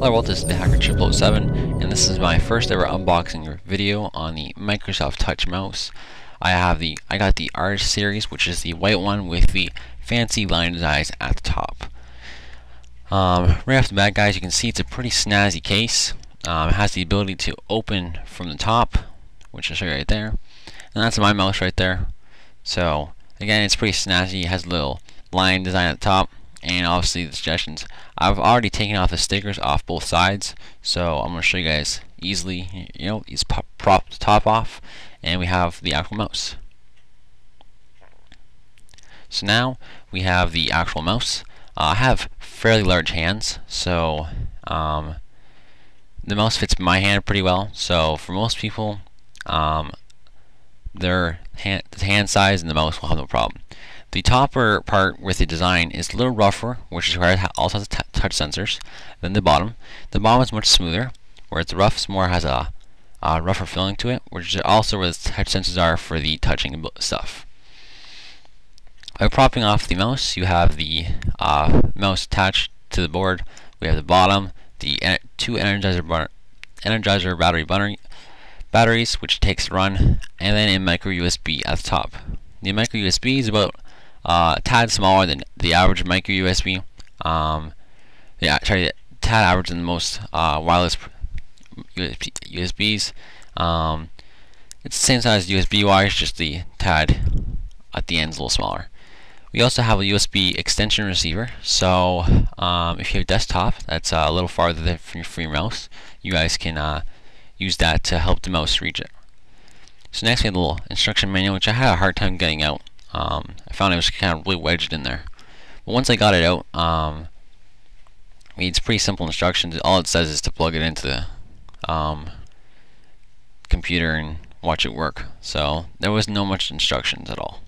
Hello world, this is the Hacker 007, and this is my first ever unboxing video on the Microsoft Touch mouse. I got the Artist series, which is the white one with the fancy line designs at the top. Right off the bat, guys, you can see it's a pretty snazzy case. It has the ability to open from the top, which I'll show you right there, and that's my mouse right there. So again, it's pretty snazzy. It has a little line design at the top, and obviously the suggestions. I've already taken off the stickers off both sides, so I'm going to show you guys easily. These prop the top off, and we have the actual mouse. So now we have the actual mouse. I have fairly large hands, so the mouse fits my hand pretty well. So for most people, the hand size and the mouse will have no problem. The topper part with the design is a little rougher, which is where it also has touch sensors, than the bottom. The bottom is much smoother, whereas the rough more has a rougher feeling to it, which is also where the touch sensors are for the touching stuff. By propping off the mouse, you have the mouse attached to the board. We have the bottom, the two Energizer batteries, which it takes to run, and then a micro USB at the top. The micro USB is about a tad smaller than the average micro USB. Tad average than most wireless USBs. It's the same size as USB wires, just the tad at the end is a little smaller. We also have a USB extension receiver, so if you have a desktop that's a little farther than from your mouse, you guys can use that to help the mouse reach it. So next we have the little instruction manual, which I had a hard time getting out. I found it was kind of really wedged in there. But once I got it out, it's pretty simple instructions. All it says is to plug it into the computer and watch it work. So there was no much instructions at all.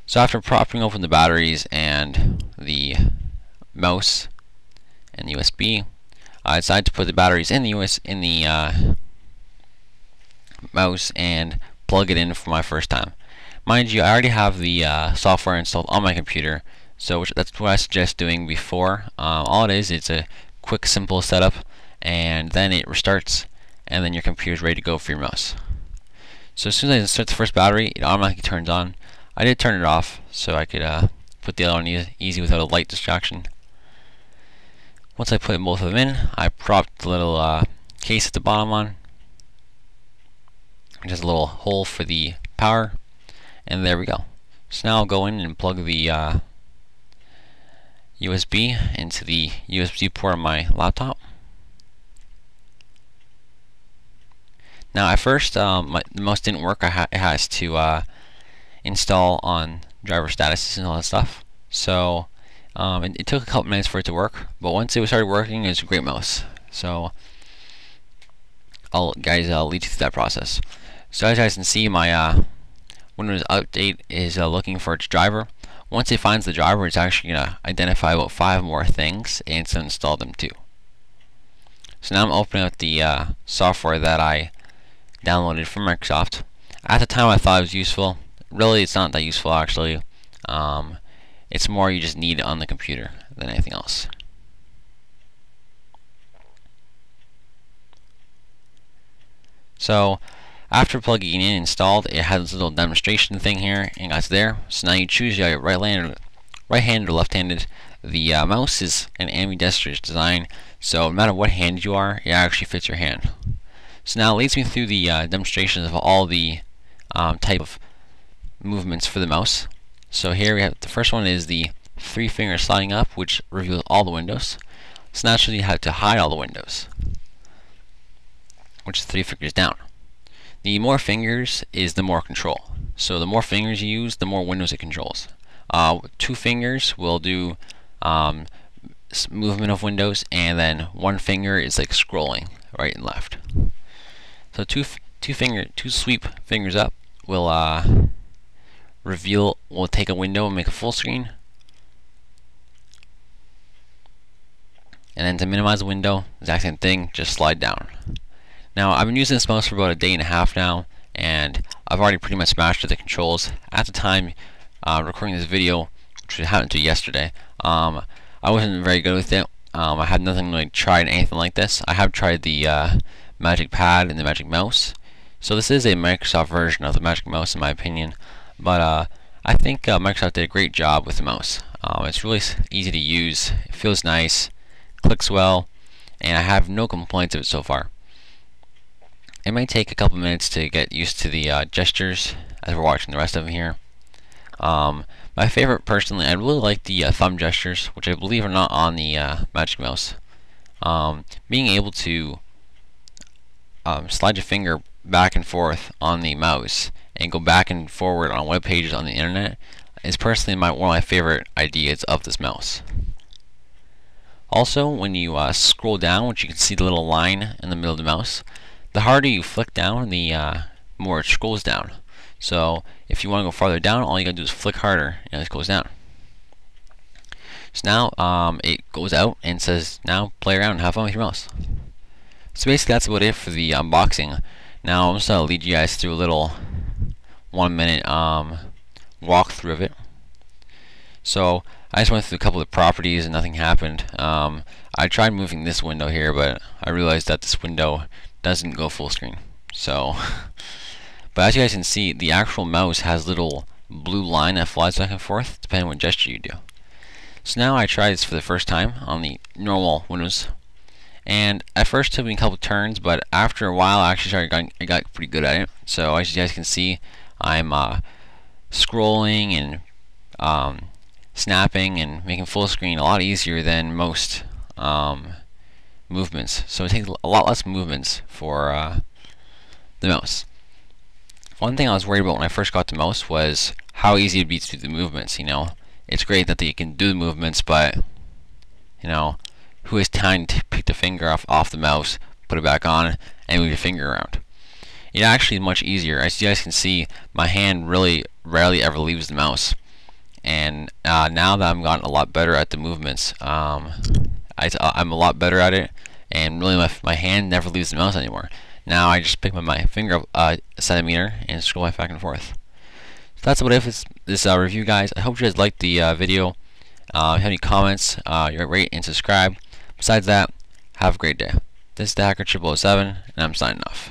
So after propping open the batteries and the mouse and USB, I decided to put the batteries in the mouse and plug it in for my first time. Mind you, I already have the software installed on my computer, so that's what I suggest doing before. All it is, it's a quick, simple setup, and then it restarts, and then your computer is ready to go for your mouse. So as soon as I start the first battery, it automatically turns on. I did turn it off so I could put the other one easy without a light distraction. Once I put both of them in, I propped the little case at the bottom on. Just a little hole for the power, and there we go. So now I'll go in and plug the USB into the USB port on my laptop. Now at first the mouse didn't work. It has to install on driver status and all that stuff. So it took a couple minutes for it to work, but once it started working, it was a great mouse. So I'll lead you through that process. So as you guys can see, my Windows Update is looking for its driver. Once it finds the driver, it's actually going to identify about 5 more things and to install them too. So now I'm opening up the software that I downloaded from Microsoft. At the time I thought it was useful. Really, it's not that useful actually. It's more you just need it on the computer than anything else. So after plugging in and installed, it has this little demonstration thing here, and it's there. So now you choose your right-handed or left-handed. The mouse is an ambidextrous design, so no matter what hand you are, it actually fits your hand. So now it leads me through the demonstrations of all the type of movements for the mouse. So here we have the first one is the 3-finger sliding up, which reveals all the windows. So naturally you have to hide all the windows, which is 3 fingers down. The more fingers is the more control. So the more fingers you use, the more windows it controls. 2 fingers will do movement of windows, and then 1 finger is like scrolling right and left. So two sweep fingers up will will take a window and make a full screen. And then to minimize the window, exact same thing, just slide down. Now I've been using this mouse for about a day and a half now, and I've already pretty much mastered the controls. At the time recording this video, which happened to yesterday, I wasn't very good with it. I have nothing really tried anything like this. I have tried the Magic Pad and the Magic Mouse. So this is a Microsoft version of the Magic Mouse in my opinion, but I think Microsoft did a great job with the mouse. It's really easy to use, it feels nice, clicks well, and I have no complaints of it so far. It may take a couple minutes to get used to the gestures as we're watching the rest of them here. My favorite, personally, I really like the thumb gestures, which I believe are not on the Magic Mouse. Being able to slide your finger back and forth on the mouse and go back and forward on web pages on the internet is personally one of my favorite ideas of this mouse. Also, when you scroll down, which you can see the little line in the middle of the mouse, the harder you flick down, the more it scrolls down. So if you want to go farther down, all you gotta do is flick harder and it goes down. So now it goes out and says, now play around and have fun with your mouse. So basically that's about it for the unboxing. Now I'm just going to lead you guys through a little 1-minute walkthrough of it. So I just went through a couple of properties and nothing happened. I tried moving this window here, but I realized that this window doesn't go full screen. So, but as you guys can see, the actual mouse has a little blue line that flies back and forth depending on what gesture you do. So now I tried this for the first time on the normal Windows. And at first it took me a couple turns, but after a while I got pretty good at it. So as you guys can see, I'm scrolling and snapping and making full screen a lot easier than most movements. So it takes a lot less movements for the mouse. One thing I was worried about when I first got the mouse was how easy it'd be to do the movements. You know, it's great that you can do the movements, but you know, who has time to pick the finger off the mouse, put it back on, and move your finger around? It actually is much easier. As you guys can see, my hand really rarely ever leaves the mouse. And now that I've gotten a lot better at the movements, I'm a lot better at it, and really my hand never leaves the mouse anymore. Now I just pick my finger up a centimeter and scroll back and forth. So that's about it for this review, guys. I hope you guys liked the video. If you have any comments, rate and subscribe. Besides that, have a great day. This is the Hacker 007, and I'm signing off.